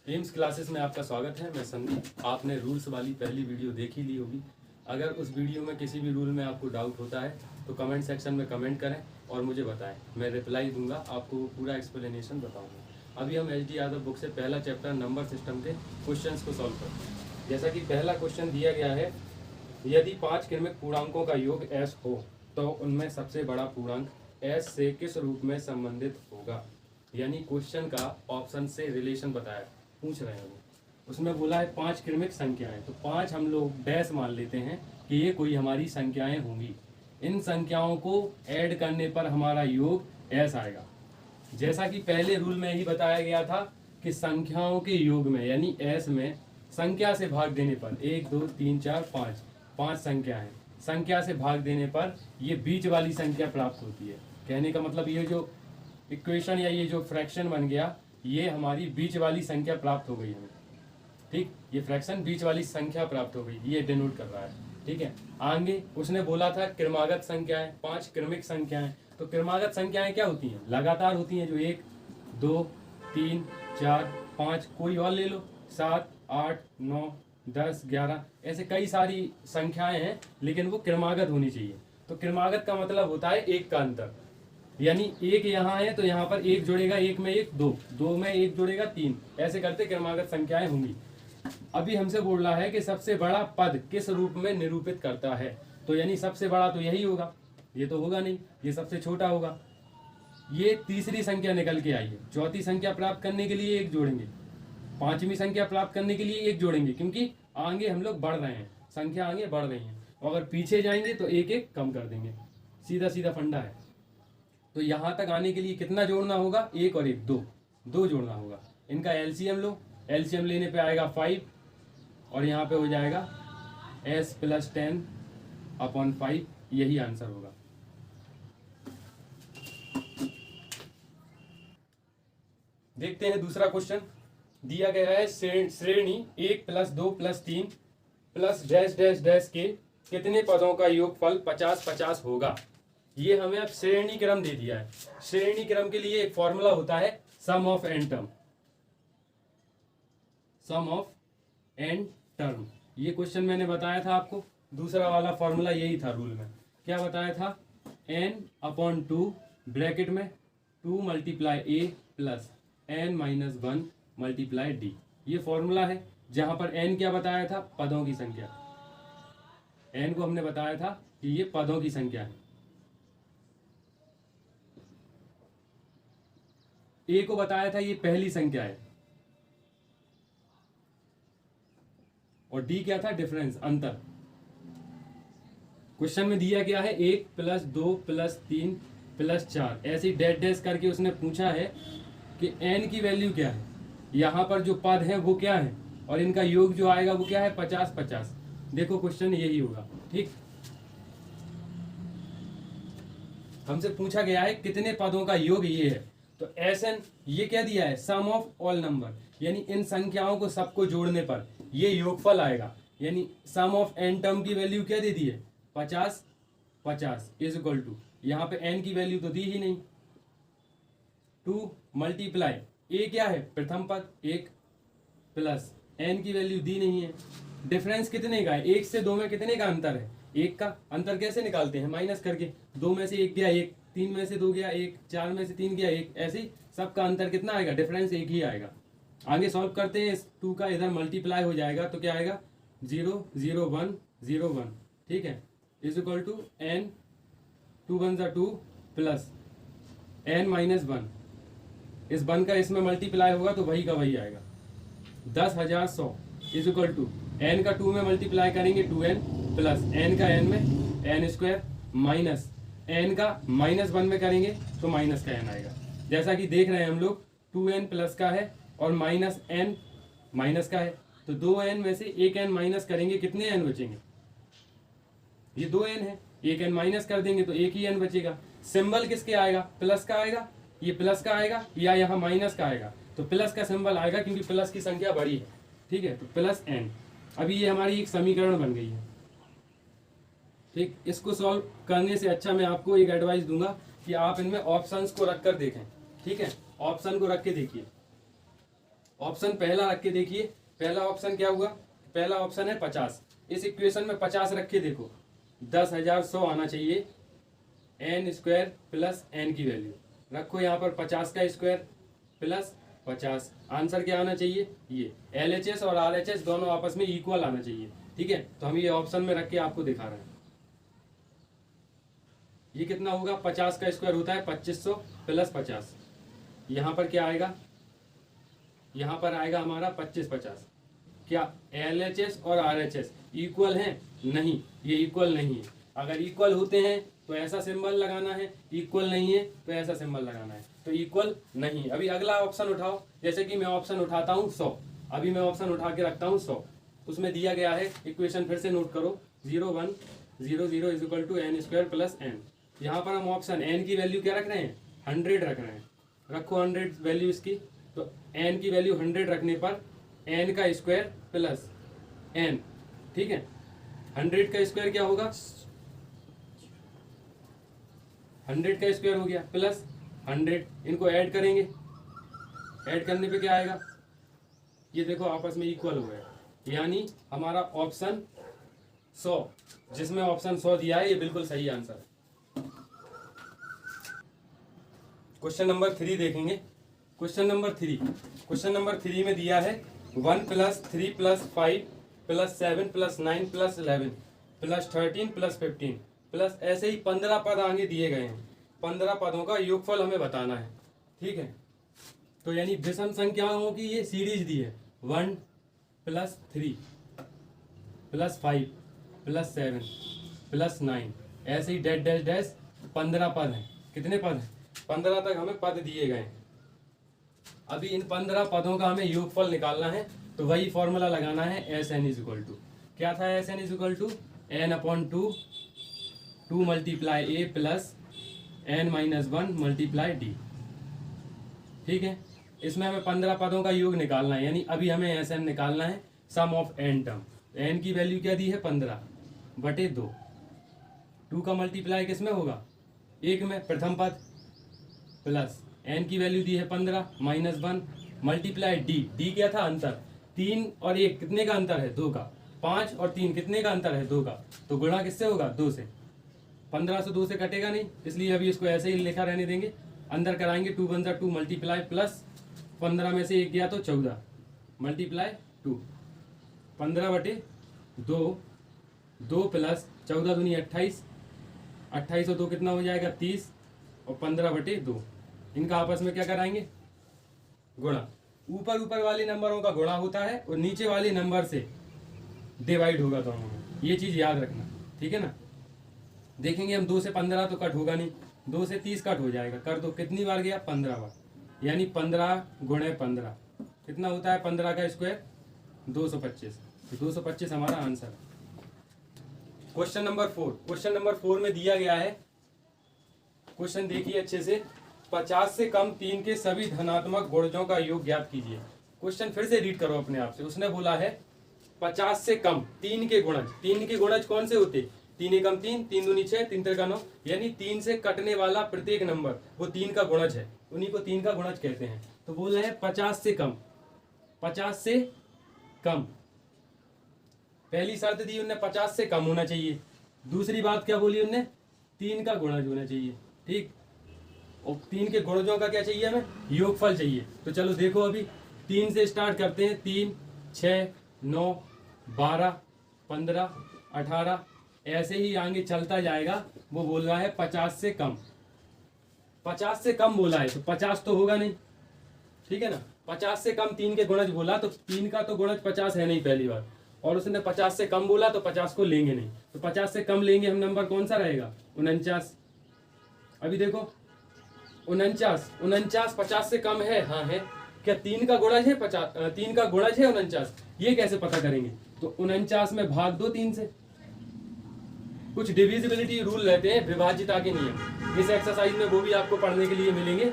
AIIMS classes में आपका स्वागत है। मैं संदीप। आपने रूल्स वाली पहली वीडियो देख ही ली होगी। अगर उस वीडियो में किसी भी रूल में आपको डाउट होता है तो कमेंट सेक्शन में कमेंट करें और मुझे बताएं। मैं रिप्लाई दूंगा, आपको पूरा एक्सप्लेनेशन बताऊंगा। अभी हम एच डी यादव बुक से पहला चैप्टर नंबर सिस्टम के क्वेश्चंस को सॉल्व करते हैं। जैसा कि पहला क्वेश्चन दिया गया है, यदि 5 क्रमिक पूर्णांकों का योग s हो तो उनमें सबसे बड़ा पूर्णांक s से किस रूप में संबंधित होगा। यानी क्वेश्चन का ऑप्शन से रिलेशन बताया, पूछ रहे हैं वो। उसमें बोला है 5 क्रमिक संख्याएं, तो 5 हम लोग डैश मान लेते हैं कि ये कोई हमारी संख्याएं होंगी। इन संख्याओं को ऐड करने पर हमारा योग s आएगा। जैसा कि पहले रूल में ही बताया गया था कि संख्याओं के योग में यानी s में संख्या से भाग देने पर 1 2 3 4 5 5 संख्या है, संख्या से भाग देने पर ये बीच वाली संख्या प्राप्त होती है। कहने का मतलब ये जो इक्वेशन या ये जो फ्रैक्शन बन गया, ये हमारी बीच वाली संख्या प्राप्त हो गई हमें। ठीक, ये फ्रैक्शन बीच वाली संख्या प्राप्त हो गई, ये डिनोट कर रहा है। ठीक है, आगे उसने बोला था क्रमागत संख्याएं, 5 क्रमिक संख्याएं। तो क्रमागत संख्याएं क्या होती हैं? लगातार होती हैं, जो 1 2 3 4 5, कोई और ले लो, 7 8 9 10 11, ऐसे कई सारी संख्याएं हैं, लेकिन वो क्रमागत होनी चाहिए। तो क्रमागत का मतलब होता है एक का अंतर। यानी एक यहाँ है तो यहाँ पर एक जुड़ेगा, एक में एक, दो में एक जुड़ेगा, 3, ऐसे करते क्रमागत संख्याएं होंगी। अभी हमसे बोल रहा है कि सबसे बड़ा पद किस रूप में निरूपित करता है। तो यानी सबसे बड़ा तो यही होगा, ये तो होगा नहीं, ये सबसे छोटा होगा। ये तीसरी संख्या निकल के आई है। चौथी संख्या प्राप्त करने के लिए एक जोड़ेंगे, पांचवी संख्या प्राप्त करने के लिए एक जोड़ेंगे, क्योंकि आगे हम लोग बढ़ रहे हैं, संख्या आगे बढ़ रही है। और अगर पीछे जाएंगे तो एक एक कम कर देंगे। सीधा सीधा फंडा है। तो यहां तक आने के लिए कितना जोड़ना होगा? एक और एक, दो जोड़ना होगा। इनका एलसीएम लो, एलसीएम लेने पे आएगा 5 और यहाँ पे हो जाएगा s + 10/5, यही आंसर होगा। देखते हैं दूसरा क्वेश्चन। दिया गया है श्रेणी 1 + 2 + 3 + डैश डैश डैश के कितने पदों का योगफल 50-50 होगा। ये हमें अब श्रेणी क्रम दे दिया है। श्रेणी क्रम के लिए एक फॉर्मूला होता है sum of n term, sum of n term. ये क्वेश्चन मैंने बताया था आपको। दूसरा वाला फॉर्मूला यही था रूल में। क्या बताया था? n/2 ब्रैकेट में 2 × a + n - 1 × d। ये फॉर्मूला है, जहां पर n क्या बताया था? पदों की संख्या। n को हमने बताया था कि ये पदों की संख्या है। a को बताया था ये पहली संख्या है, और d क्या था? डिफरेंस, अंतर। क्वेश्चन में दिया गया है 1 + 2 + 3 + 4, ऐसे ही डैश डैश करके उसने पूछा है कि n की वैल्यू क्या है, यहाँ पर जो पद है वो क्या है, और इनका योग जो आएगा वो क्या है? 50-50। देखो क्वेश्चन यही होगा। ठीक, हमसे पूछा गया है कितने पदों का योग ये है। तो Sn ये क्या दिया है? सम ऑफ ऑल नंबर, यानी इन संख्याओं को सबको जोड़ने पर ये योगफल आएगा। यानी सम ऑफ n टर्म की वैल्यू क्या दे दी है? 50-50 = यहाँ पे n की वैल्यू तो दी ही नहीं। 2 × a क्या है? प्रथम पद 1 प्लस n की वैल्यू दी नहीं है। डिफरेंस कितने का है? 1 से 2 में कितने का अंतर है? 1 का। अंतर कैसे निकालते हैं? माइनस करके। 2 में से 1 गया 1, 3 में से 2 गया 1, 4 में से 3 गया 1, ऐसे ही सबका अंतर कितना आएगा? डिफरेंस 1 ही आएगा। आगे सॉल्व करते हैं। इस 2 का इधर मल्टीप्लाई हो जाएगा तो क्या आएगा? 0 0 1 0 1। ठीक है, = n 2 × 2 प्लस n - 1। इस 1 का इसमें मल्टीप्लाई होगा तो वही का वही आएगा। 10,100 = n का 2 में मल्टीप्लाई करेंगे 2n प्लस n का n में n² माइनस n का -1 में करेंगे तो माइनस का n आएगा। जैसा कि देख रहे हैं हम लोग, 2n प्लस का है और -n माइनस का है, तो 2n में से 1n माइनस करेंगे, कितने n बचेंगे? ये 2n है, 1n माइनस कर देंगे तो 1 ही n बचेगा। सिंबल किसके आएगा? प्लस का आएगा। ये प्लस का आएगा या यहाँ माइनस का आएगा? तो प्लस का सिंबल आएगा, क्योंकि प्लस की संख्या बड़ी है। ठीक है, तो +n। अभी ये हमारी एक समीकरण बन गई है। ठीक, इसको सॉल्व करने से अच्छा मैं आपको एक एडवाइस दूंगा कि आप इनमें ऑप्शंस को रख कर देखें। ठीक है, ऑप्शन को रख के देखिए। ऑप्शन पहला रख के देखिए, पहला ऑप्शन क्या हुआ, पहला ऑप्शन है 50। इस इक्वेशन में 50 रख के देखो, 10,100 आना चाहिए एन स्क्वायर प्लस एन की वैल्यू रखो यहाँ पर 50 का स्क्वायर प्लस 50। आंसर क्या आना चाहिए, ये LHS और RHS दोनों आपस में इक्वल आना चाहिए। ठीक है, तो हम ये ऑप्शन में रख के आपको दिखा रहे हैं। ये कितना होगा, 50 का स्क्वायर होता है 2500 प्लस 50। यहाँ पर क्या आएगा, यहाँ पर आएगा हमारा 25-50। क्या LHS और RHS इक्वल हैं, नहीं, ये इक्वल नहीं है। अगर इक्वल होते हैं तो ऐसा सिंबल लगाना है, इक्वल नहीं है तो ऐसा सिंबल लगाना है, तो इक्वल नहीं। अभी अगला ऑप्शन उठाओ, जैसे कि मैं ऑप्शन उठाता हूँ 100, अभी मैं ऑप्शन उठा के रखता हूँ 100, उसमें दिया गया है, इक्वेशन फिर से नोट करो, 0100 is equal to n square plus n. यहाँ पर हम ऑप्शन एन की वैल्यू क्या रख रहे हैं, 100 रख रहे हैं, रखो 100 वैल्यू इसकी। तो एन की वैल्यू 100 रखने पर एन का स्क्वायर प्लस एन, ठीक है, 100 का स्क्वायर क्या होगा, 100 का स्क्वायर हो गया प्लस 100, इनको ऐड करेंगे, ऐड करने पे क्या आएगा, ये देखो आपस में इक्वल हो गया, यानी हमारा ऑप्शन 100, जिसमें ऑप्शन 100 दिया है, ये बिल्कुल सही आंसर है। क्वेश्चन नंबर 3 देखेंगे। क्वेश्चन नंबर 3 में दिया है 1 + 3 + 5 + 7 + 9 + 11 + 13 + 15 प्लस ऐसे ही 15 पद आगे दिए गए हैं। 15 पदों का योगफल हमें बताना है। ठीक है, तो यानी विषम संख्याओं की ये सीरीज दी है, 1 + 3 + 5 + 7 + 9, ऐसे ही डैश डैश डैश 15 पद हैं। कितने पद हैं, 15 तक हमें पद दिए गए हैं। अभी इन 15 पदों का हमें योगफल निकालना है, तो वही फॉर्मूला लगाना है, SN = क्या था, SN = n/2 2 × A + n - 1 × D। ठीक है, इसमें हमें 15 पदों का योग निकालना है, यानी अभी हमें SN निकालना है, sum of n term. n की वैल्यू क्या दी है, 15/2। 2 का मल्टीप्लाई किस में होगा, 1 में, प्रथम पद, प्लस n की वैल्यू दी है 15 - 1 × D क्या था, अंतर, 3 और 1 कितने का अंतर है, 2 का। 5 और 3 कितने का अंतर है, 2 का। तो गुणा किससे होगा, 2 से। 15 से 2 से कटेगा नहीं, इसलिए अभी इसको ऐसे ही लिखा रहने देंगे। अंदर कराएंगे, 2 × 2 मल्टीप्लाई प्लस 15 में से 1 गया तो 14 मल्टीप्लाई 2, 15/2, 2 प्लस 14 दूनी 28, 28 और 2 कितना हो जाएगा, 30, और 15/2 इनका आपस में क्या कराएंगे, गुणा। ऊपर वाले नंबरों का गुणा होता है और नीचे वाले नंबर से डिवाइड होगा दोनों में, ये चीज याद रखना। ठीक है ना, देखेंगे हम 2 से 15 तो कट होगा नहीं, 2 से 30 कट हो जाएगा, कर दो, कितनी बार गया, 15 बार, यानी 15 × 15 कितना होता है, 15 का स्क्वायर 225, 225 हमारा आंसर है। क्वेश्चन नंबर 4 में दिया गया है, क्वेश्चन देखिए अच्छे से, 50 से कम 3 के सभी धनात्मक गुणजों का योग ज्ञात कीजिए। क्वेश्चन फिर से रीड करो अपने आप से। उसने बोला है 50 से कम 3 के गुणज, 3 के गुणज कौन से होते, 3 एकम 3, 3 दूनी 6, 3 त्रिका 9, यानी 3 से कटने वाला प्रत्येक नंबर वो 3 का गुणज है, उन्हीं को 3 का गुणज कहते हैं। तो बोल रहे हैं 50 से कम, 50 से कम, पहली शर्त दी उनने 50 से कम होना चाहिए। दूसरी बात क्या बोली उनने, 3 का गुणज होना चाहिए। ठीक, और 3 के गुणजों का क्या चाहिए, हमें योगफल चाहिए। तो चलो देखो, अभी 3 से स्टार्ट करते हैं, 3, 6, 9, 12, 15, 18, ऐसे ही आगे चलता जाएगा। वो बोल रहा है 50 से कम, 50 से कम बोला है तो 50 तो होगा नहीं। ठीक है ना, 50 से कम 3 के गुणज बोला तो 3 का तो गुणज 50 है नहीं पहली बार, और उसने 50 से कम बोला तो 50 को लेंगे नहीं, तो 50 से कम लेंगे हम, नंबर कौन सा रहेगा, 49। अभी देखो 49 50 से कम है, हाँ है। क्या 3 का गुणज है 50, 3 का गुणज है 49, ये कैसे पता करेंगे, तो 49 में भाग दो 3 से। कुछ डिविजिबिलिटी रूल रहते हैं, विभाज्यता के नियम, इस एक्सरसाइज में वो भी आपको पढ़ने के लिए मिलेंगे।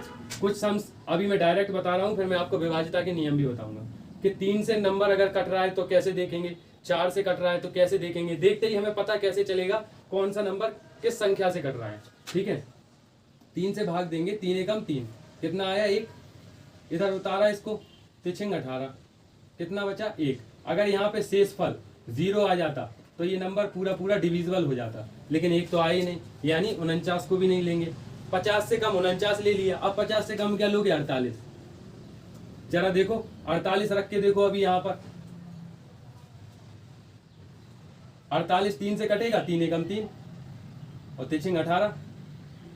कुछ सम्स अभी मैं डायरेक्ट बता रहा हूँ, फिर मैं आपको विभाज्यता के नियम भी बताऊंगा कि 3 से नंबर अगर कट रहा है तो कैसे देखेंगे, 4 से कट रहा है तो कैसे देखेंगे। देखते ही हमें पता कैसे चलेगा कौन सा नंबर किस संख्या से कट रहा है। ठीक है, 3 से भाग देंगे, 3 एकम 3, कितना आया, 1, इधर उतारा इसको, तिछिंग 18, कितना बचा 1। अगर यहाँ पे शेषफल 0 आ जाता तो ये नंबर पूरा पूरा डिविजिबल हो जाता, लेकिन 1 तो आया ही नहीं, यानी 49 को भी नहीं लेंगे। 50 से कम 49 ले लिया, अब 50 से कम क्या लोगे 48। जरा देखो 48 रख के देखो, अभी यहाँ पर 48 3 से कटेगा, 3 एकम 3 और तिछिंग 18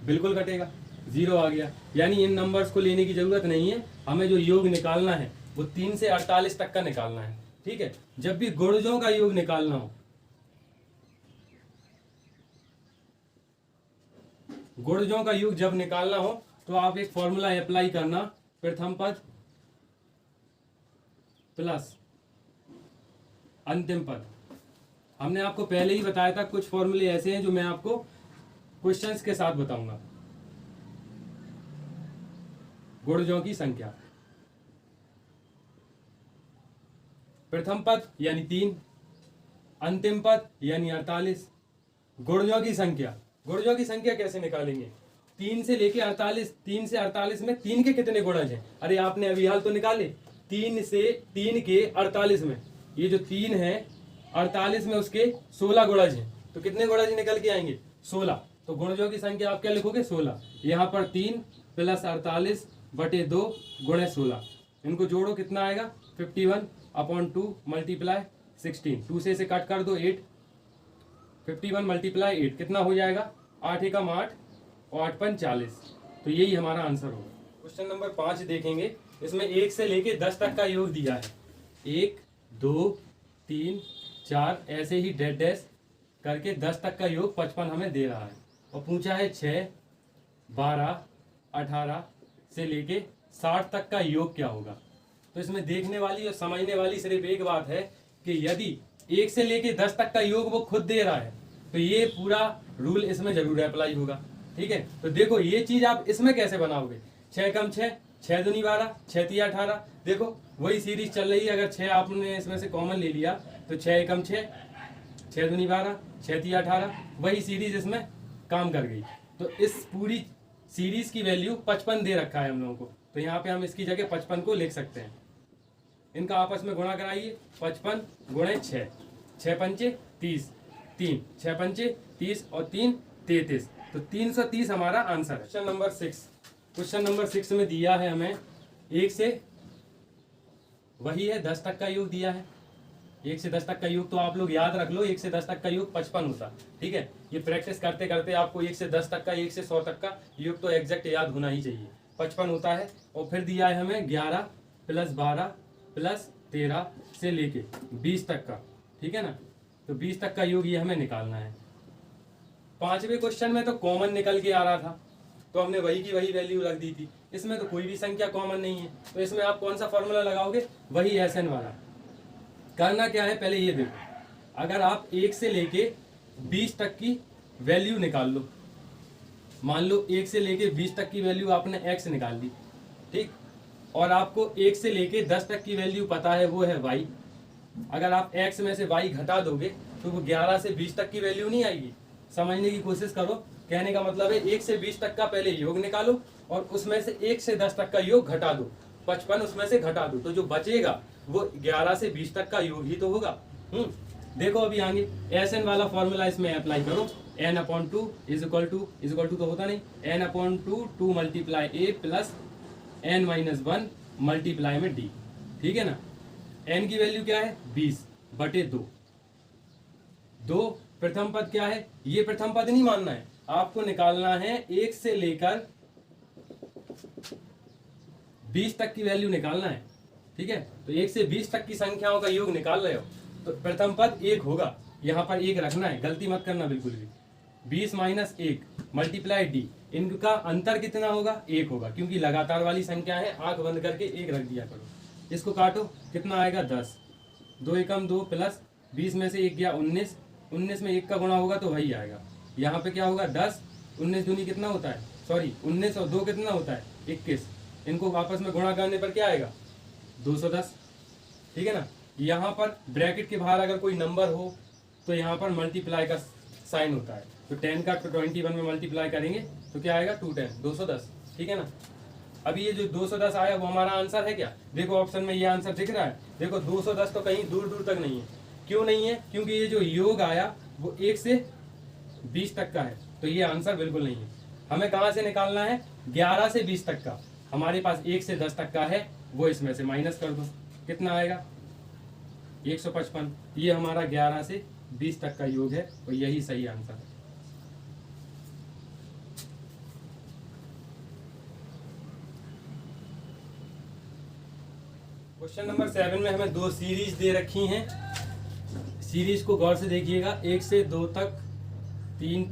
बिल्कुल कटेगा, 0 आ गया। यानी इन नंबर्स को लेने की जरूरत नहीं है, हमें जो योग निकालना है वो 3 से 48 तक का निकालना है। ठीक है, जब भी गुणजों का योग निकालना हो, गुणजों का योग जब निकालना हो तो आप एक फॉर्मूला अप्लाई करना, प्रथम पद प्लस अंतिम पद। हमने आपको पहले ही बताया था, कुछ फॉर्मूले ऐसे हैं जो मैं आपको क्वेश्चंस के साथ बताऊंगा। गुणजों की संख्या, प्रथम पद यानी 3, अंतिम पद यानी 48। गुणजों की संख्या, गुणजों की संख्या कैसे निकालेंगे? 3 से लेके 48, 3 से 48 में 3 के कितने गुणज हैं? अरे आपने अभी हाल तो निकाले, 3 के 48 में, ये जो 3 है 48 में उसके 16 गुणज हैं, तो कितने गुणज निकल के आएंगे? 16। तो गुणजों की संख्या आप क्या लिखोगे? 16। यहाँ पर 3 प्लस 48 बटे 2 गुणे 16, इनको जोड़ो कितना आएगा? 51/2 मल्टीप्लाई 16, 2 से इसे कट कर दो 8, 51 मल्टीप्लाई 8 कितना हो जाएगा? 8 एकम 8 और 8 पंच 40। तो यही हमारा आंसर होगा। क्वेश्चन नंबर 5 देखेंगे, इसमें 1 से लेके 10 तक का योग दिया है। 1 2 3 4 ऐसे ही डैश डैश करके 10 तक का योग 55 हमें दे रहा है, और पूछा है 6 12 18 से लेके 60 तक का योग क्या होगा। तो इसमें देखने वाली और समझने वाली सिर्फ एक बात है कि यदि 1 से लेके 10 तक का योग वो खुद दे रहा है तो ये पूरा रूल इसमें जरूर अप्लाई होगा। ठीक है, तो देखो ये चीज आप इसमें कैसे बनाओगे? 6 कम 6, 6 दूनी 12, 6 तिया 18। देखो वही सीरीज चल रही है, अगर 6 आपने इसमें से कॉमन ले लिया तो 6 एकम 6, 6 दूनी 12, 6 तिया 18, वही सीरीज इसमें काम कर गई। तो इस पूरी सीरीज की वैल्यू 55 दे रखा है हम लोगों को, तो यहाँ पे हम इसकी जगह 55 को लिख सकते हैं। इनका आपस में गुणा कराइए, 55 गुणे 6, 6 पंचे 30, 3 6 पंचे 30 और 3 33, तो 330 हमारा आंसर है। क्वेश्चन नंबर 6, क्वेश्चन नंबर 6 में दिया है हमें 1 से, वही है 10 तक का योग दिया है। 1 से 10 तक का योग तो आप लोग याद रख लो, 1 से 10 तक का योग 55 होता। ठीक है, ये प्रैक्टिस करते करते आपको 1 से 10 तक का, 1 से 100 तक का योग तो एग्जैक्ट याद होना ही चाहिए। 55 होता है, और फिर दिया है हमें 11 प्लस 12 प्लस 13 से लेके 20 तक का। ठीक है ना, तो 20 तक का योग ये हमें निकालना है। 5वें क्वेश्चन में तो कॉमन निकल के आ रहा था, तो हमने वही की वही वैल्यू रख दी थी। इसमें तो कोई भी संख्या कॉमन नहीं है, तो इसमें आप कौन सा फॉर्मूला लगाओगे? वही SN वाला। करना क्या है, पहले ये देखो, अगर आप 1 से लेके 20 तक की वैल्यू निकाल लो, मान लो 1 से लेके 20 तक की वैल्यू आपने x निकाल ली, ठीक, और आपको 1 से लेके 10 तक की वैल्यू पता है, वो है y। अगर आप x में से y घटा दोगे तो वो 11 से 20 तक की वैल्यू नहीं आएगी। समझने की कोशिश करो, कहने का मतलब है 1 से 20 तक का पहले योग निकालो और उसमें से 1 से 10 तक का योग घटा दो, 55 उसमें से घटा दो, तो जो बचेगा वो 11 से 20 तक का योग ही तो होगा। देखो अभी आगे SN वाला फॉर्मूला इसमें अप्लाई करो, n/2 इज इक्वल टू तो होता नहीं, n/2 2 multiply a plus n-1 multiply में d। ठीक है ना, n की वैल्यू क्या है? 20/2। 2 प्रथम पद क्या है? ये प्रथम पद नहीं मानना है, आपको निकालना है 1 से लेकर 20 तक की वैल्यू निकालना है। ठीक है, तो 1 से 20 तक की संख्याओं का योग निकाल रहे हो तो प्रथम पद 1 होगा, यहाँ पर 1 रखना है, गलती मत करना बिल्कुल भी। 20 - 1 मल्टीप्लाई d, इनका अंतर कितना होगा? 1 होगा, क्योंकि लगातार वाली संख्या है, आंख बंद करके 1 रख दिया करो। इसको काटो, कितना आएगा? 10, 2 एकम 2 प्लस 20 में से 1 गया 19, 19 में 1 का गुणा होगा तो वही आएगा। यहाँ पे क्या होगा? 10, 19 दूनी कितना होता है? सॉरी 19 और 2 कितना होता है? 21। इनको आपस में गुणा करने पर क्या आएगा? 210। ठीक है ना, यहाँ पर ब्रैकेट के बाहर अगर कोई नंबर हो तो यहाँ पर मल्टीप्लाई का साइन होता है, तो 10 का 21 में मल्टीप्लाई करेंगे तो क्या आएगा? 210, 210। ठीक है ना, अभी ये जो 210 आया वो हमारा आंसर है क्या? देखो ऑप्शन में ये आंसर दिख रहा है। देखो 210 तो कहीं दूर दूर तक नहीं है। क्यों नहीं है? क्योंकि ये जो योग आया वो 1 से 20 तक का है, तो ये आंसर बिल्कुल नहीं है। हमें कहाँ से निकालना है? 11 से 20 तक का। हमारे पास 1 से 10 तक का है, वो इसमें से माइनस कर दो, कितना आएगा? 155। ये हमारा 11 से 20 तक का योग है और यही सही आंसर है। क्वेश्चन नंबर 7 में हमें 2 सीरीज दे रखी हैं। सीरीज को गौर से देखिएगा, 1 से 2 तक, 3,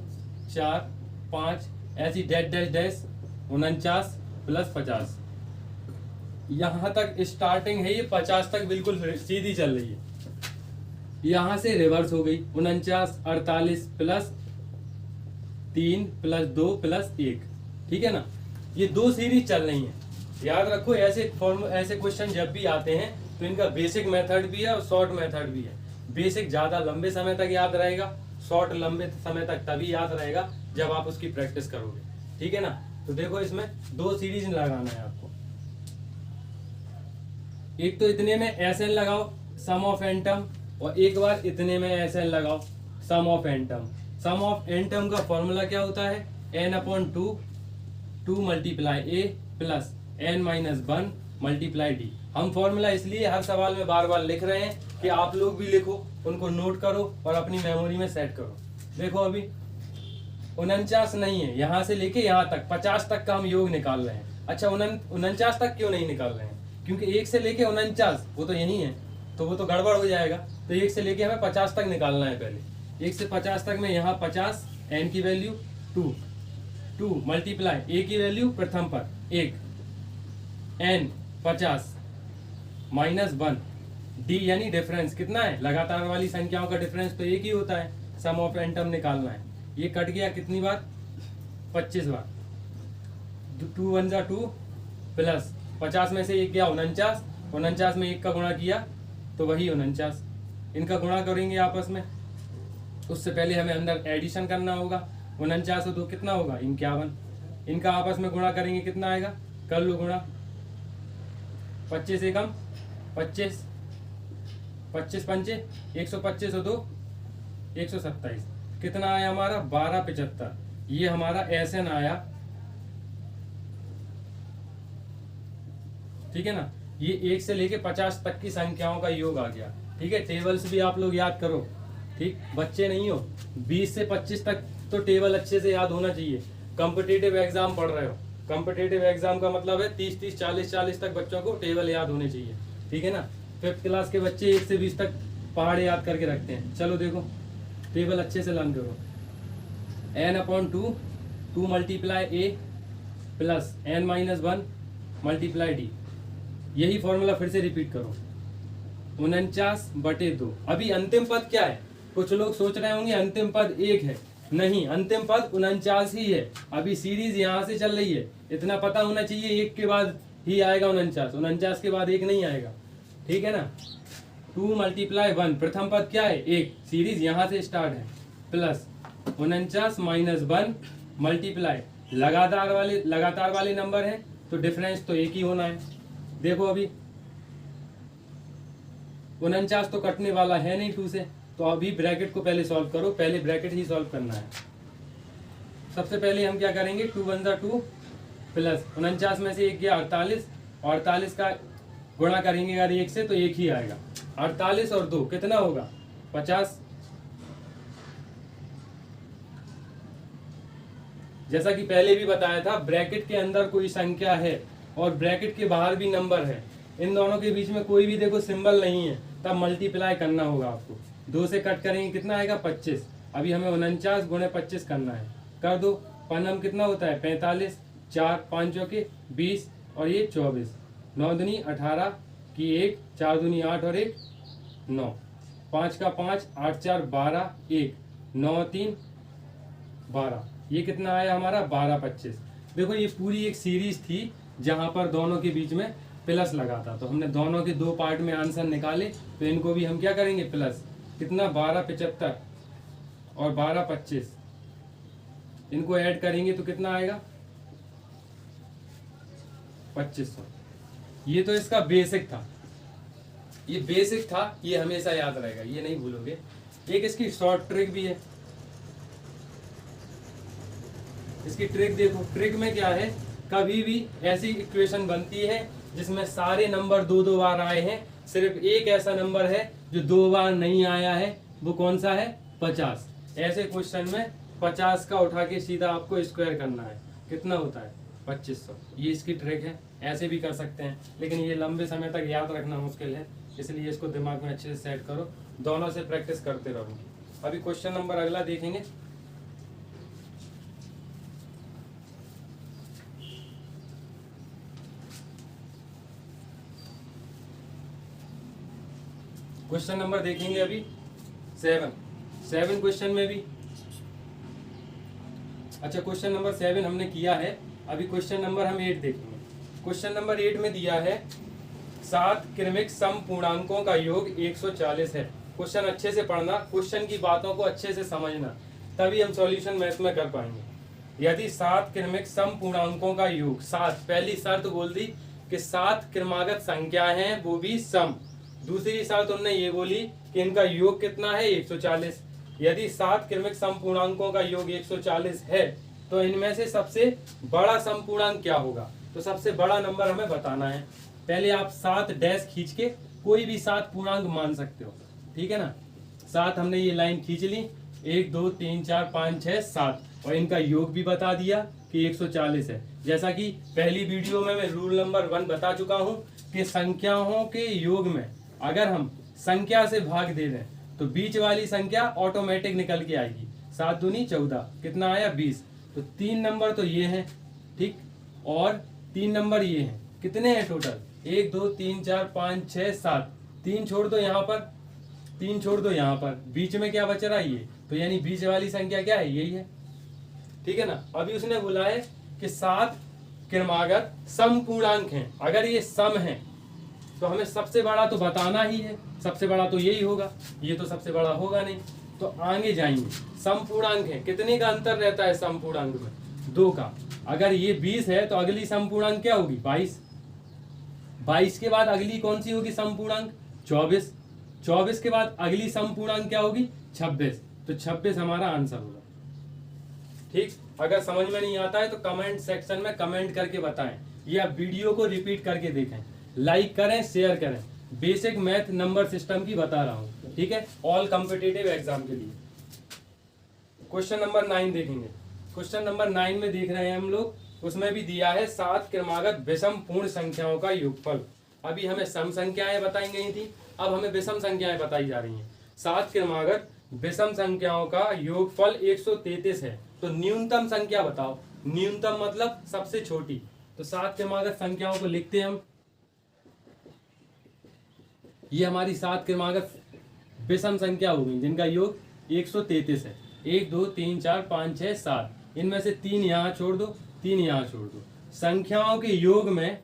4, 5, ऐसी डैश डैश डैश 49 प्लस 50। यहां तक स्टार्टिंग है, ये 50 तक बिल्कुल सीधी चल रही है। यहां से रिवर्स हो गई, 49, 48 प्लस 3 प्लस 2 प्लस 1, ठीक है ना। ये 2 सीरीज चल रही है। याद रखो, ऐसे क्वेश्चन जब भी आते हैं तो इनका बेसिक मेथड भी है और शॉर्ट मेथड भी है। बेसिक ज्यादा लंबे समय तक याद रहेगा, शॉर्ट लंबे समय तक तभी याद रहेगा जब आप उसकी प्रैक्टिस करोगे, ठीक है ना। तो देखो इसमें 2 सीरीज लगाना है आपको। एक तो इतने में SN लगाओ, सम ऑफ एन टर्म, और एक बार इतने में SN लगाओ, sum of n term. Sum of n term का फॉर्मूला क्या होता है? n/2 2 multiply a plus n-1 multiply d। हम फॉर्मूला इसलिए हर सवाल में बार बार लिख रहे हैं कि आप लोग भी लिखो, उनको नोट करो और अपनी मेमोरी में सेट करो। देखो अभी 49 नहीं है, यहाँ से लेके यहाँ तक 50 तक का हम योग निकाल रहे हैं। अच्छा 49 तक क्यों नहीं निकाल रहे हैं? क्योंकि 1 से लेके 49 वो तो यही है, तो वो तो गड़बड़ हो जाएगा। तो 1 से लेके हमें 50 तक निकालना है पहले। 1 से 50 तक में यहाँ 50, n की वैल्यू 2 मल्टीप्लाई a की वैल्यू प्रथम पर 1, n 50 -1 d यानी डिफरेंस कितना है? लगातार वाली संख्याओं का डिफरेंस तो एक ही होता है। सम ऑफ एन टर्म निकालना है। ये कट गया कितनी बार? 25 बार। 2 1 जा 2 प्लस 50 में से 1 गया 49 में 1 का गुणा किया तो वही 49। इनका गुणा करेंगे आपस में, उससे पहले हमें अंदर एडिशन करना होगा। 49 और 2 कितना होगा? 51। इनका आपस में गुणा करेंगे, कितना आएगा? कर लो गुणा। 25 एकम 25, 25 पंचे 125 और 2 127। कितना आया हमारा? 1275। ये हमारा SN आया, ठीक है ना। ये 1 से लेके 50 तक की संख्याओं का योग आ गया, ठीक है। टेबल्स भी आप लोग याद करो, ठीक, बच्चे नहीं हो। 20 से 25 तक तो टेबल अच्छे से याद होना चाहिए। कॉम्पिटिटिव एग्जाम पढ़ रहे हो, कॉम्पिटिटिव एग्जाम का मतलब है 30-30, 40-40 तक बच्चों को टेबल याद होने चाहिए, ठीक है ना। 5th क्लास के बच्चे 1 से 20 तक पहाड़ याद करके रखते हैं। चलो देखो टेबल अच्छे से लर्न करो। n/2 2 multiply a plus n-1 multiply d। यही फॉर्मूला फिर से रिपीट करो। 49/2। अभी अंतिम पद क्या है? कुछ लोग सोच रहे होंगे अंतिम पद 1 है। नहीं, अंतिम पद 49 ही है। अभी सीरीज यहाँ से चल रही है, इतना पता होना चाहिए। 1 के बाद ही आएगा 49 के बाद 1 नहीं आएगा, ठीक है ना। 2 मल्टीप्लाई 1, प्रथम पद क्या है? 1। सीरीज यहाँ से स्टार्ट है, प्लस 49 - 1 मल्टीप्लाई, लगातार वाले नंबर हैं तो डिफरेंस तो 1 ही होना है। देखो अभी 49 तो कटने वाला है नहीं 2 से, तो अभी ब्रैकेट को पहले सॉल्व करो। पहले ब्रैकेट ही सॉल्व करना है। सबसे पहले हम क्या करेंगे? 2 1 जा 2 प्लस 49 में से 1 गया 48, 48 का गुणा करेंगे अगर 1 से तो 1 ही आएगा। 48 और 2 कितना होगा? 50। जैसा कि पहले भी बताया था, ब्रैकेट के अंदर कोई संख्या है और ब्रैकेट के बाहर भी नंबर है, इन दोनों के बीच में कोई भी देखो सिंबल नहीं है, तब मल्टीप्लाई करना होगा आपको। 2 से कट करेंगे कितना आएगा? 25। अभी हमें 49 गुणे 25 करना है, कर दो। पन्नम कितना होता है? 45, 4 5 के 20 और ये 24, 9 दूनी 18 की 1, 4 दूनी 8 और 1 9, 5 का 5, 8 4 12, 1 9 3 12। ये कितना आया हमारा? 12 25। देखो ये पूरी एक सीरीज थी जहां पर दोनों के बीच में प्लस लगा था, तो हमने दोनों के 2 पार्ट में आंसर निकाले, तो इनको भी हम क्या करेंगे? प्लस। कितना? 12 75 और 12 25, इनको ऐड करेंगे तो कितना आएगा? 2500। ये तो इसका बेसिक था, ये बेसिक था, ये हमेशा याद रहेगा, ये नहीं भूलोगे। एक इसकी शॉर्ट ट्रिक भी है। इसकी ट्रिक देखो, ट्रिक में क्या है, कभी भी ऐसी इक्वेशन बनती है जिसमें सारे नंबर दो दो बार आए हैं, सिर्फ एक ऐसा नंबर है जो दो बार नहीं आया है, वो कौन सा है, 50। ऐसे क्वेश्चन में 50 का उठा के सीधा आपको स्क्वायर करना है, कितना होता है, 2500। ये इसकी ट्रिक है, ऐसे भी कर सकते हैं, लेकिन ये लंबे समय तक याद रखना मुश्किल है, इसलिए इसको दिमाग में अच्छे से सेट करो, दोनों से प्रैक्टिस करते रहो। अभी क्वेश्चन नंबर अगला देखेंगे। क्वेश्चन नंबर देखेंगे अभी 7 क्वेश्चन में भी। अच्छा, क्वेश्चन नंबर 7 हमने किया है, अभी क्वेश्चन नंबर हम 8 देखेंगे। क्वेश्चन नंबर 8 में दिया है 7 क्रमिक सम पूर्णांकों का योग 140 है। क्वेश्चन अच्छे से पढ़ना, क्वेश्चन की बातों को अच्छे से समझना, तभी हम सॉल्यूशन मैथ में कर पाएंगे। यदि 7 क्रमिक सम पूर्णांकों का योग, 7 पहली शर्त बोल दी कि 7 क्रमागत संख्या हैं, वो भी सम। दूसरी शर्त उन्होंने ये बोली कि इनका योग कितना है, 140। यदि 7 क्रमिक सम पूर्णांकों का योग 140 है तो इनमें से सबसे बड़ा सम पूर्णांक क्या होगा, तो सबसे बड़ा नंबर हमें बताना है। पहले आप 7 डैश खींच के कोई भी 7 पूर्णांक मान सकते हो, ठीक है ना। 7 हमने ये लाइन खींच ली, 1 2 3 4 5 6 7, और इनका योग भी बता दिया कि 140 है। जैसा कि पहली वीडियो में मैं रूल नंबर 1 बता चुका हूं कि संख्याओं के योग में अगर हम संख्या से भाग दे दें तो बीच वाली संख्या ऑटोमेटिक निकल के आएगी। 7 दूनी 14, कितना आया, 20। तो 3 नंबर तो ये हैं, ठीक, और 3 नंबर ये हैं, कितने हैं टोटल, 1 2 3 4 5 6 7। 3 छोड़ दो यहाँ पर, 3 छोड़ दो यहाँ पर, बीच में क्या बच रहा है, ये, तो यानी बीच वाली संख्या क्या है, यही है, ठीक है ना। अभी उसने बोला है कि 7 क्रमागत सम पूर्णांक हैं, अगर ये सम है तो हमें सबसे बड़ा तो बताना ही है, सबसे बड़ा तो यही होगा, ये तो सबसे बड़ा होगा नहीं, तो आगे जाएंगे। सम पूर्णांक है, कितने का अंतर रहता है सम पूर्णांक में, 2 का। अगर ये 20 है तो अगली सम पूर्णांक क्या होगी, 22। 22 के बाद अगली कौन सी होगी सम पूर्णांक, 24। 24 के बाद अगली सम पूर्णांक क्या होगी, 26। तो 26 हमारा आंसर होगा, ठीक। अगर समझ में नहीं आता है तो कमेंट सेक्शन में कमेंट करके बताएं, या वीडियो को रिपीट करके देखें, लाइक करें, शेयर करें। बेसिक मैथ नंबर सिस्टम की बता रहा हूं, ठीक है, ऑल कॉम्पिटिटिव एग्जाम के लिए। क्वेश्चन नंबर 9 देखेंगे। क्वेश्चन नंबर 9 में देख रहे हैं हम लोग, उसमें भी दिया है 7 क्रमागत विषम पूर्ण संख्याओं का योगफल। अभी हमें सम संख्याएं बताई गई थी, अब हमें विषम संख्याएं बताई जा रही हैं। 7 क्रमागत विषम संख्याओं का योगफल 133 है, तो न्यूनतम संख्या बताओ। न्यूनतम मतलब सबसे छोटी, तो 7 क्रमागत संख्याओं को लिखते हैं हम। ये हमारी 7 क्रमागत विषम संख्या हो गई जिनका योग 133 है। 1 2 3 4 5 6 7, इनमें से 3 यहाँ छोड़ दो, 3 यहाँ छोड़ दो। संख्याओं के योग में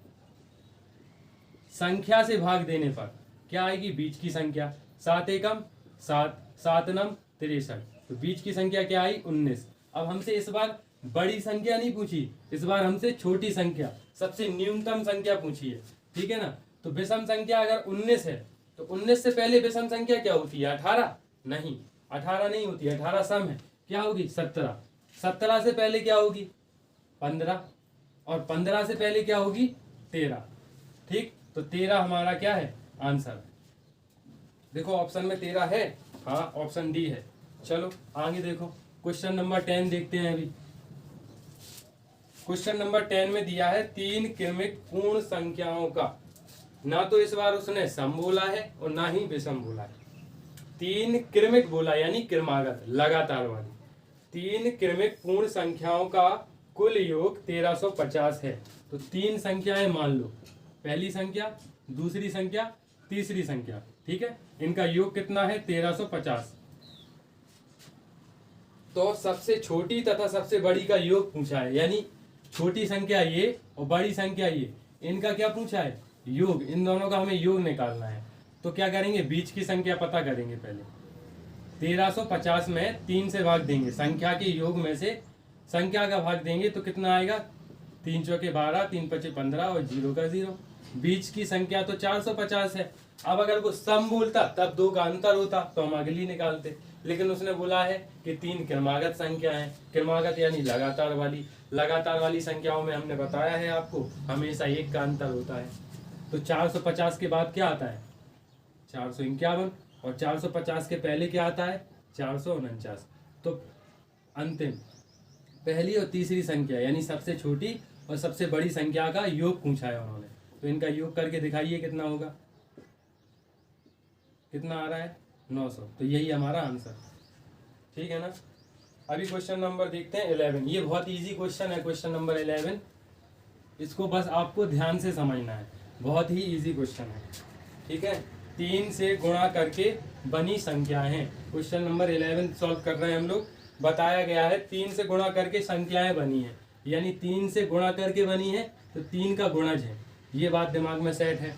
संख्या से भाग देने पर क्या आएगी, बीच की संख्या। 7 एकम 7, 7 नम 63, तो बीच की संख्या क्या आई, 19। अब हमसे इस बार बड़ी संख्या नहीं पूछी, इस बार हमसे छोटी संख्या, सबसे न्यूनतम संख्या पूछी है, ठीक है ना। तो विषम संख्या अगर 19 है तो 19 से पहले विषम संख्या क्या होती है, 18? नहीं, 18 नहीं होती, 18 सम है, क्या होगी, 17। 17 से पहले क्या होगी, 15, और 15 से पहले क्या होगी, 13, ठीक। तो 13 हमारा क्या है, आंसर। देखो ऑप्शन में 13 है, हाँ ऑप्शन डी है। चलो आगे देखो, क्वेश्चन नंबर 10 देखते हैं अभी। क्वेश्चन नंबर 10 में दिया है 3 क्रमिक पूर्ण संख्याओं का, ना तो इस बार उसने सम बोला है और ना ही विषम बोला है, 3 क्रमिक बोला, यानी क्रमागत, लगातार वाली। 3 क्रमिक पूर्ण संख्याओं का कुल योग 1350 है। तो 3 संख्याएं मान लो, पहली संख्या, दूसरी संख्या, तीसरी संख्या, ठीक है, इनका योग कितना है, 1350। तो सबसे छोटी तथा सबसे बड़ी का योग पूछा है, यानी छोटी संख्या ये और बड़ी संख्या ये, इनका क्या पूछा है, योग। इन दोनों का हमें योग निकालना है, तो क्या करेंगे, बीच की संख्या पता करेंगे पहले। 1350 में 3 से भाग देंगे, संख्या के योग में से संख्या का भाग देंगे तो कितना आएगा, 3 चौके 12, 3 पचे 15 और 0 का 0। बीच की संख्या तो 450 है। अब अगर वो सम बोलता तब 2 का अंतर होता तो हम अगली निकालते, लेकिन उसने बोला है कि 3 क्रमागत संख्या है। क्रमागत यानी लगातार वाली संख्याओं में हमने बताया है आपको हमेशा 1 का अंतर होता है। तो 450 के बाद क्या आता है 451, और 450 के पहले क्या आता है 449। तो अंतिम पहली और तीसरी संख्या यानी सबसे छोटी और सबसे बड़ी संख्या का योग पूछा है उन्होंने। तो इनका योग करके दिखाइए कितना होगा, कितना आ रहा है 900। तो यही हमारा आंसर, ठीक है ना। अभी क्वेश्चन नंबर देखते हैं 11। ये बहुत इजी क्वेश्चन है, क्वेश्चन नंबर 11। इसको बस आपको ध्यान से समझना है, बहुत ही इजी क्वेश्चन है, ठीक है। 3 से गुणा करके बनी संख्याएं हैं। क्वेश्चन नंबर 11 सॉल्व कर रहे हैं हम लोग। बताया गया है 3 से गुणा करके संख्याएं बनी हैं, यानी 3 से गुणा करके बनी है तो 3 का गुणज है। ये बात दिमाग में सेट है।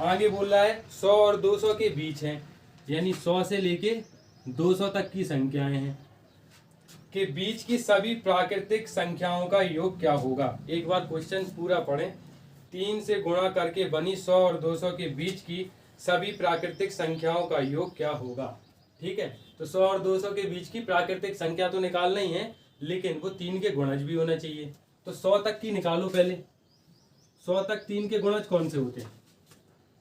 आगे बोल रहा है 100 और 200 के बीच है, यानी 100 से लेके 200 तक की संख्याएं हैं के बीच की सभी प्राकृतिक संख्याओं का योग क्या होगा। एक बार क्वेश्चन पूरा पढ़ें। 3 से गुणा करके बनी 100 और 200 के बीच की सभी प्राकृतिक संख्याओं का योग क्या होगा, ठीक है। तो 100 और 200 के बीच की प्राकृतिक संख्या तो निकालना ही है, लेकिन वो 3 के गुणज भी होना चाहिए। तो 100 तक की निकालो पहले। 100 तक 3 के गुणज कौन से होते हैं,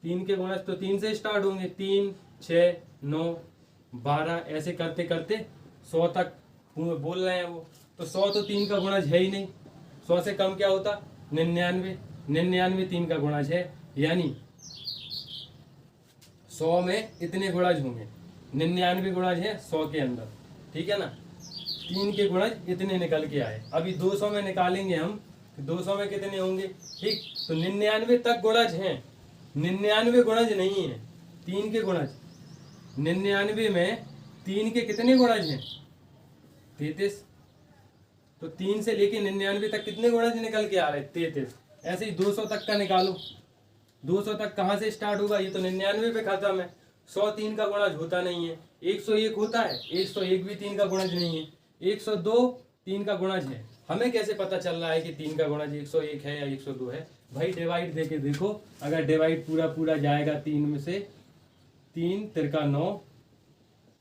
3 के गुणज तो 3 से स्टार्ट होंगे, 3, 6, 9, 12 ऐसे करते करते 100 तक बोल रहे हैं वो। तो 100 तो 3 का गुणज है ही नहीं। 100 से कम क्या होता 99, 99 3 का गुणज है, यानी 100 में इतने गुणज होंगे, 99 गुणज है 100 के अंदर, ठीक है ना। 3 के गुणज इतने निकल के आए। अभी 200 में निकालेंगे हम, 200 में कितने होंगे, ठीक। तो 99 तक गुणज हैं, 99 गुणज नहीं है 3 के गुणज। 99 में 3 के कितने गुणज हैं 33। तो 3 से लेके 99 तक कितने गुणज निकल के आ रहे 33। ऐसे ही 200 तक का निकालो। 200 तक कहाँ से स्टार्ट होगा, ये तो 99 पे खत्म है। 100 3 का गुणज होता नहीं है। 101 होता है, 101 भी 3 का गुणज नहीं है। 102 3 का गुणज है। हमें कैसे पता चल रहा है कि 3 का गुणज 101 है या 102 है, भाई डिवाइड देके देखो। अगर डिवाइड पूरा जाएगा 3 में से, 3 तिरका 9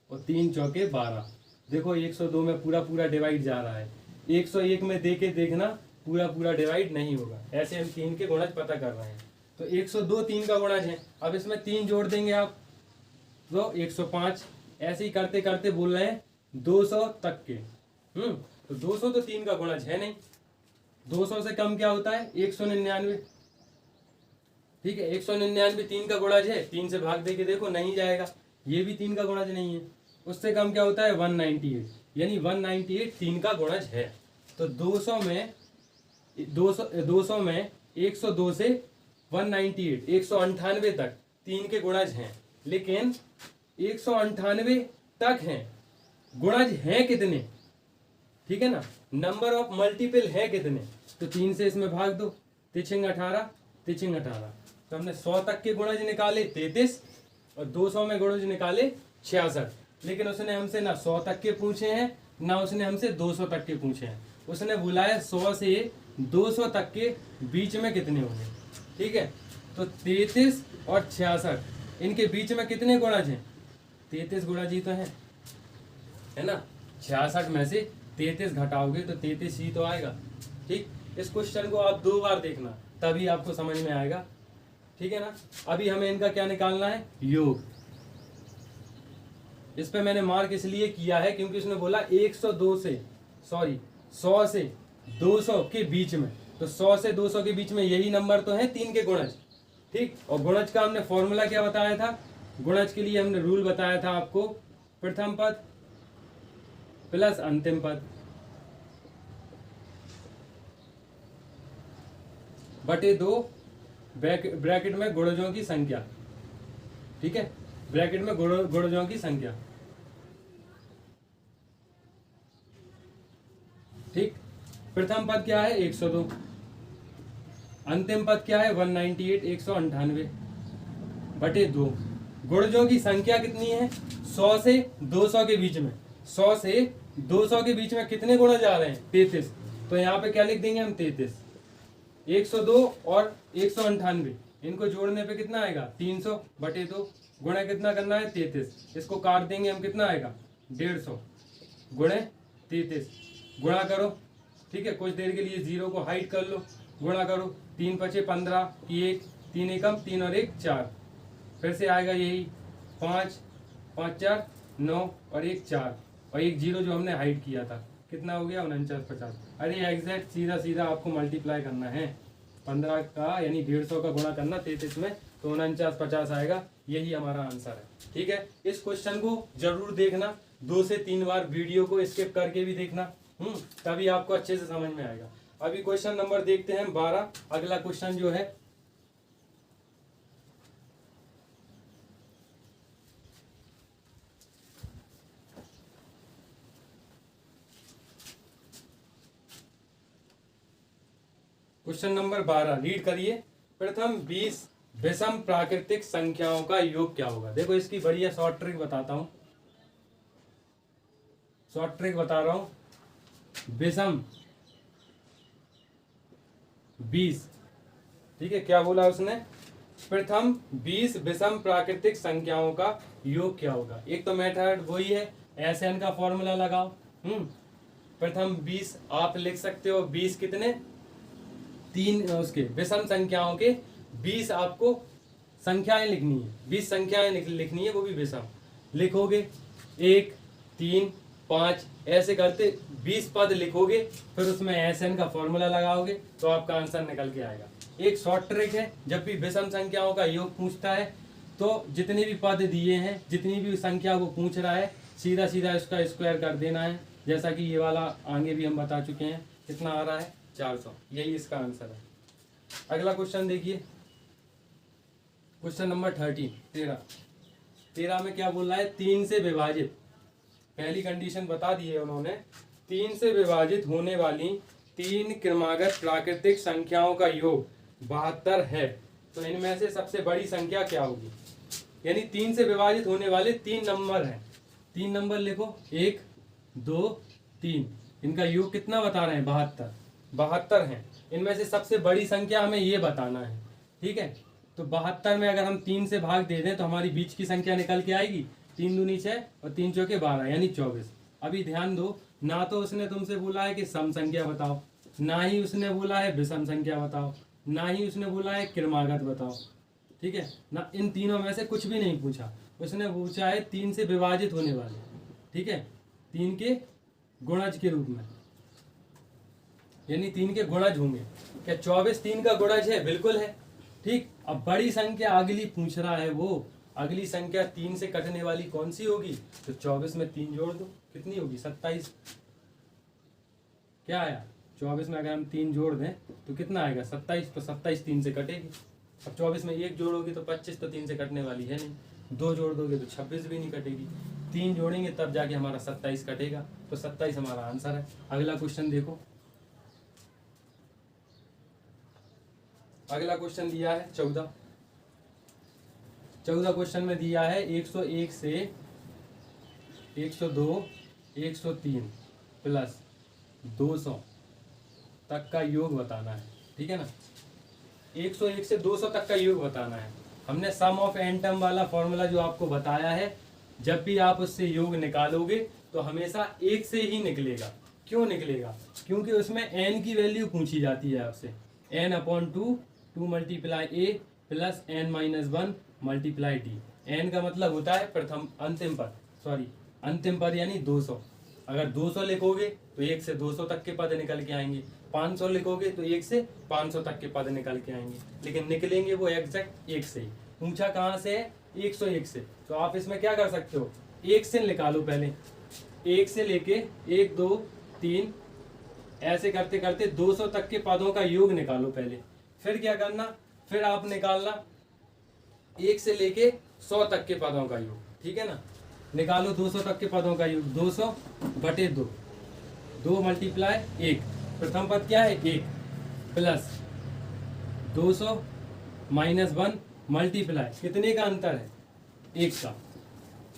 और 3 चौके 12। देखो 102 में पूरा डिवाइड जा रहा है। 101 में देके देखना पूरा डिवाइड नहीं होगा। ऐसे हम 3 के गुणज पता कर रहे हैं। तो 102 3 का गुणज है। अब इसमें 3 जोड़ देंगे आप तो 105। ऐसे ही करते करते बोल रहे हैं 200 तक के। तो 200 तो 3 का गुणज है नहीं। 200 से कम क्या होता है 199, ठीक है। 199 3 का गुणज है, 3 से भाग देके देखो नहीं जाएगा, ये भी 3 का गुणज नहीं है। उससे कम क्या होता है 198, यानी 198 3 का गुणज है। तो 200 में 102 से 198 198 तक 3 के गुणज हैं, लेकिन 198 तक हैं, गुणज हैं कितने, ठीक है ना। नंबर ऑफ मल्टीपल है कितने, तो 3 से इसमें भाग दो, 3 18 3 18। तो हमने 100 तक के गुणज निकाले 33 और 200 में गुणज निकाले 66। लेकिन उसने हमसे ना 100 तक के पूछे हैं, ना उसने हमसे 200 तक के पूछे हैं। उसने बुलाया 100 से 200 तक के बीच में कितने होंगे, ठीक है। तो 33 और 66 इनके बीच में कितने गुणज हैं, 33 गुणज ही तो है ना। 66 में से 33 घटाओगे तो 33 ही तो आएगा, ठीक। इस क्वेश्चन को आप 2 बार देखना तभी आपको समझ में आएगा, ठीक है ना। अभी हमें इनका क्या निकालना है योग। इस पे मैंने मार्क इसलिए किया है क्योंकि उसने बोला 100 से 200 के बीच में। तो 100 से 200 के बीच में यही नंबर तो है 3 के गुणज, ठीक। और गुणज का हमने फॉर्मूला क्या बताया था, गुणज के लिए हमने रूल बताया था आपको, प्रथम पद प्लस अंतिम पद बटे 2 ब्रैकेट में गुणजों की संख्या, ठीक है। ब्रैकेट में गुणजों की संख्या, ठीक। प्रथम पद क्या है 102, अंतिम पद क्या है 198 198 बटे 2। गुणजों की संख्या कितनी है 100 से 200 के बीच में। 100 से 200 के बीच में कितने गुणज आ रहे हैं 33। तो यहाँ पे क्या लिख देंगे हम 33। 102 और 198 इनको जोड़ने पे कितना आएगा 300/2 गुणा कितना करना है 33। इसको काट देंगे हम, कितना आएगा 150 गुणे 33 गुणा करो। ठीक है, कुछ देर के लिए जीरो को हाइड कर लो, गुणा करो 3 × 5 = 15 की 1 3 एकम 3 और 1 4, फिर से आएगा यही 5 5 4 9 और 1 4 और एक जीरो जो हमने हाइड किया था, कितना हो गया 49/50। अरे एग्जैक्ट सीधा सीधा आपको मल्टीप्लाई करना है 15 का यानी 150 का गुणा करना 33 में, तो 49/50 आएगा। यही हमारा आंसर है। ठीक है, इस क्वेश्चन को जरूर देखना, 2 से 3 बार वीडियो को स्किप करके भी देखना, तभी आपको अच्छे से समझ में आएगा। अभी क्वेश्चन नंबर देखते हैं 12। अगला क्वेश्चन जो है क्वेश्चन नंबर 12 रीड करिए। प्रथम 20 विषम प्राकृतिक संख्याओं का योग क्या होगा। देखो इसकी बढ़िया शॉर्ट ट्रिक बताता हूं, शॉर्ट ट्रिक बता रहा हूं। विषम 20, ठीक है, क्या बोला उसने, प्रथम 20 विषम प्राकृतिक संख्याओं का योग क्या होगा। एक तो मेथड वही है, SN का फॉर्मूला लगाओ। प्रथम 20 आप लिख सकते हो, 20 कितने 3 उसके विषम संख्याओं के 20 आपको संख्याएं लिखनी है, 20 संख्याएं लिखनी है, वो भी विषम लिखोगे। 1 3 5 ऐसे करते 20 पद लिखोगे, फिर उसमें SN का फॉर्मूला लगाओगे तो आपका आंसर निकल के आएगा। एक शॉर्ट ट्रिक है, जब भी विषम संख्याओं का योग पूछता है तो जितने भी पद दिए हैं, जितनी भी संख्या को पूछ रहा है, सीधा सीधा इसका स्क्वायर कर देना है। जैसा कि ये वाला आगे भी हम बता चुके हैं, कितना आ रहा है 400, यही इसका आंसर है। अगला क्वेश्चन देखिए, क्वेश्चन नंबर 13 में क्या बोल रहा है, 3 से विभाजित, पहली कंडीशन बता दी है उन्होंने, 3 से विभाजित होने वाली 3 क्रमागत प्राकृतिक संख्याओं का योग 72 है, तो इनमें से सबसे बड़ी संख्या क्या होगी। यानी 3 से विभाजित होने वाले 3 नंबर हैं, 3 नंबर लिखो, 1 2 3, इनका योग कितना बता रहे हैं 72 हैं। इनमें से सबसे बड़ी संख्या हमें ये बताना है। ठीक है, तो 72 में अगर हम 3 से भाग दे दें तो हमारी बीच की संख्या निकल के आएगी, 3 दूनी 6 और 3 चौके 12 यानी 24। अभी ध्यान दो, ना तो उसने तुमसे बोला है कि सम संख्या बताओ, ना ही उसने बोला है विषम संख्या बताओ, ना ही उसने बोला है क्रमागत बताओ। ठीक है ना, इन तीनों में से कुछ भी नहीं पूछा, उसने पूछा है 3 से विभाजित होने वाले, ठीक है, 3 के गुणज के रूप में, यानी 3 के गुणज होंगे। क्या 24 3 का गुणज है? बिल्कुल है। ठीक, अब बड़ी संख्या अगली पूछ रहा है, वो अगली संख्या 3 से कटने वाली कौन सी होगी, तो 24 में 3 जोड़ दो, कितनी होगी 27। क्या आया 24 में अगर हम 3 जोड़ दें तो कितना आएगा 27, तो 27 3 से कटेगी। अब 24 में 1 जोड़ोगे तो 25, तो 3 से कटने वाली है नहीं, 2 जोड़ दोगे तो 26 भी नहीं कटेगी, 3 जोड़ेंगे तब जाके हमारा 27 कटेगा, तो 27 हमारा आंसर है। अगला क्वेश्चन देखो, अगला क्वेश्चन दिया है 14 क्वेश्चन में दिया है 101 से 102 103 प्लस 200 तक का योग बताना है। ठीक है ना, 101 से 200 तक का योग बताना है। हमने सम ऑफ एन टर्म वाला फॉर्मूला जो आपको बताया है, जब भी आप उससे योग निकालोगे तो हमेशा 1 से ही निकलेगा। क्यों निकलेगा? क्योंकि उसमें n की वैल्यू पूछी जाती है आपसे, n/2 2 × a plus n-1 × d। n का मतलब होता है प्रथम अंतिम पद यानी 200। अगर 200 लिखोगे तो 1 से 200 तक के पद निकल के आएंगे, 500 लिखोगे तो 1 से 500 तक के पद निकल के आएंगे, लेकिन निकलेंगे वो एग्जैक्ट 1 से ही। पूछा कहाँ से है? 101 से। तो आप इसमें क्या कर सकते हो, 1 से निकालो पहले, 1 से लेके 1 2 3 ऐसे करते करते 200 तक के पदों का योग निकालो पहले। फिर क्या करना, फिर आप निकालना 1 से लेके 100 तक के पदों का योग। ठीक है ना, निकालो 200 तक के पदों का योग, 200/2, 2 × 1, प्रथम पद क्या है 1 प्लस 200 - 1 मल्टीप्लाई, कितने का अंतर है 1 का।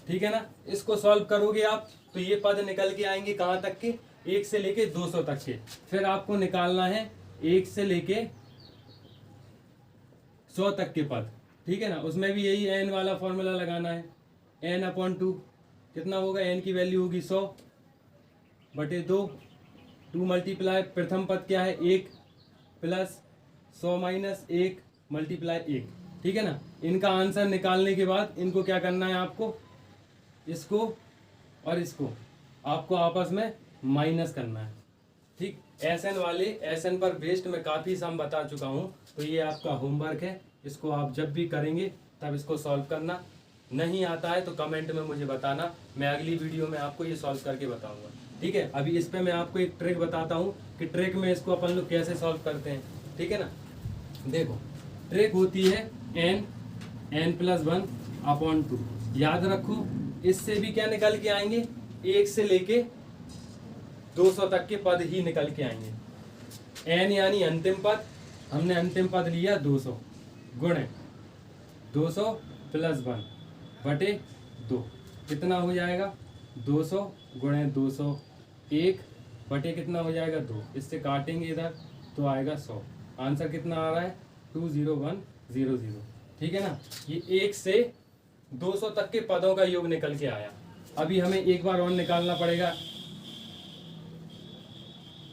ठीक है ना, इसको सॉल्व करोगे आप तो ये पद निकल के आएंगे कहाँ तक के, 1 से लेके 200 तक के। फिर आपको निकालना है 1 से लेके 100 तक के पद, ठीक है ना। उसमें भी यही n वाला फॉर्मूला लगाना है, n/2 कितना होगा, n की वैल्यू होगी 100/2, 2 मल्टीप्लाई प्रथम पद क्या है 1 प्लस 100 माइनस 1 मल्टीप्लाई 1, ठीक है ना। इनका आंसर निकालने के बाद इनको क्या करना है आपको, इसको और इसको आपको आपस में माइनस करना है, ठीक। SN वाले SN पर बेस्ड मैं काफ़ी सम बता चुका हूँ, तो ये आपका होमवर्क है, इसको आप जब भी करेंगे तब इसको सॉल्व करना। नहीं आता है तो कमेंट में मुझे बताना, मैं अगली वीडियो में आपको ये सॉल्व करके बताऊंगा, ठीक है। अभी इस पे मैं आपको एक ट्रिक बताता हूँ कि ट्रिक में इसको अपन लोग कैसे सॉल्व करते हैं, ठीक है ना। देखो ट्रिक होती है n+1/2, याद रखो। इससे भी क्या निकल के आएंगे, 1 से लेके 200 तक के पद ही निकल के आएंगे। n यानी अंतिम पद, हमने अंतिम पद लिया 200 गुणे 200 + 1/2, कितना हो जाएगा 200 गुणे 200, 1 कितना हो जाएगा 2, इससे काटेंगे इधर तो आएगा 100। आंसर कितना आ रहा है 20100, ठीक है ना। ये 1 से 200 तक के पदों का योग निकल के आया। अभी हमें एक बार और निकालना पड़ेगा।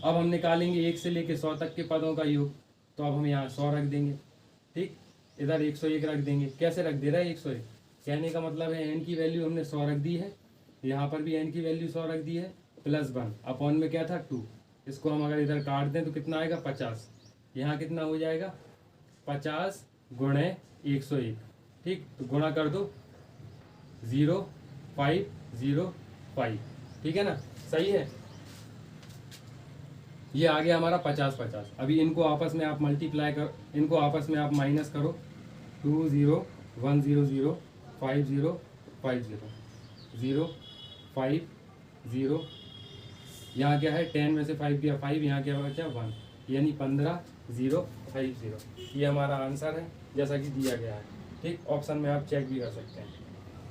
अब हम निकालेंगे 1 से लेके 100 तक के पदों का योग, तो अब हम यहाँ 100 रख देंगे, ठीक। इधर 101 रख देंगे। कैसे रख दे रहा है 101, कहने का मतलब है n की वैल्यू हमने 100 रख दी है, यहाँ पर भी n की वैल्यू 100 रख दी है, +1 अपॉन में क्या था 2, इसको हम अगर इधर काट दें तो कितना आएगा 50। यहाँ कितना हो जाएगा 50 गुणे 101, ठीक। तो गुणा कर दो 0505, ठीक है ना, सही है। ये आ गया हमारा 50-50। अभी इनको आपस में आप मल्टीप्लाई कर, इनको आपस में आप माइनस करो, 20100 50 50 050, यहाँ क्या है 10 में से 5 गया 5, यहाँ क्या बचा 1, यानी 15050। ये हमारा आंसर है जैसा कि दिया गया है, ठीक। ऑप्शन में आप चेक भी कर सकते हैं,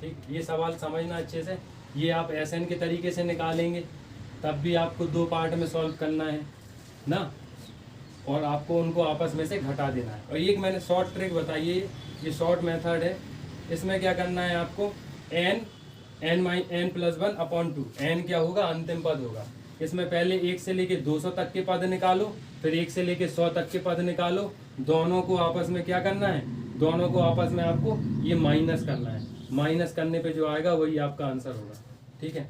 ठीक। ये सवाल समझना अच्छे से, ये आप SN के तरीके से निकालेंगे तब भी आपको 2 पार्ट में सॉल्व करना है ना, और आपको उनको आपस में से घटा देना है। और एक मैंने शॉर्ट ट्रिक बताई है, ये शॉर्ट मेथड है। इसमें क्या करना है आपको, n+1/2, n क्या होगा अंतिम पद होगा। इसमें पहले 1 से लेके 200 तक के पद निकालो, फिर 1 से लेके 100 तक के पद निकालो, दोनों को आपस में क्या करना है, दोनों को आपस में आपको ये माइनस करना है। माइनस करने पे जो आएगा वही आपका आंसर होगा, ठीक है।